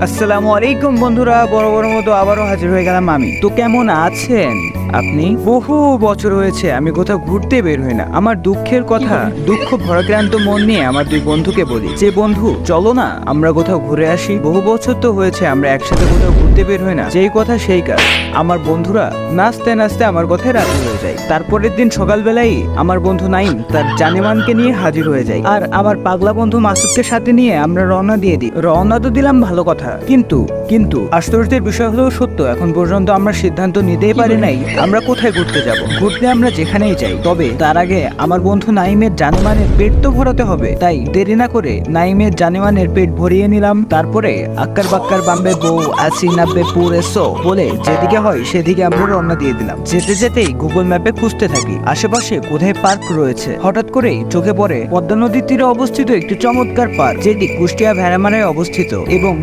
আসসালামু আলাইকুম বন্ধুরা, বড় বড় মতো আবারও হাজির হয়ে গেলাম আমি। তো কেমন আছেন আপনি? বহু বছর হয়েছে আমি কোথাও ঘুরতে বের হই না। আমার দুঃখের কথা দুঃখ ভরাক্রান্ত মন নিয়ে আমার দুই বন্ধুকে বলি যে, বন্ধু চলো না আমরা কোথাও ঘুরে আসি। বহু বছর তো হয়েছে আমরা একসাথে কোথাও ঘুরতে বের হই না। যেই কথা সেই কাজ। আমার বন্ধুরা নাচতে নাচতে আমার কথায় রাজি হয়ে যায়। তারপরের দিন সকালবেলাই আমার বন্ধু নাইম তার জানেমানকে নিয়ে হাজির হয়ে যায়, আর আমার পাগলা বন্ধু মাসুদকে সাথে নিয়ে আমরা রওনা দিয়ে দিই। রওনা তো দিলাম ভালো কথা, কিন্তু কিন্তু আশ্চর্যের বিষয় হলেও সত্য, এখন পর্যন্ত আমরা সিদ্ধান্ত নিতেই পারি নাই আমরা কোথায় ঘুরতে যাব। ঘুরতে আমরা যেখানেই যাই, তবে তার আগে আমার বন্ধু নাইমের জানেমানের পেট তো ভরাতে হবে। তাই দেরি না করে নাইমের জানেমানের পেট ভরিয়ে নিলাম। তারপরে আক্কার বাক্কার বাম্বে বউ আসি নাব্বে পুরে সো বলে যেদিকে হয় সেদিকে আমরা রওনা দিয়ে দিলাম। যেতে যেতেই গুগল ম্যাপে খুঁজতে থাকি আশেপাশে কোথায় পার্ক রয়েছে। হঠাৎ করেই চোখে পড়ে পদ্মা নদীর তীরে অবস্থিত একটি চমৎকার পার্ক, যেটি কুষ্টিয়া ভেড়ামারায় অবস্থিত এবং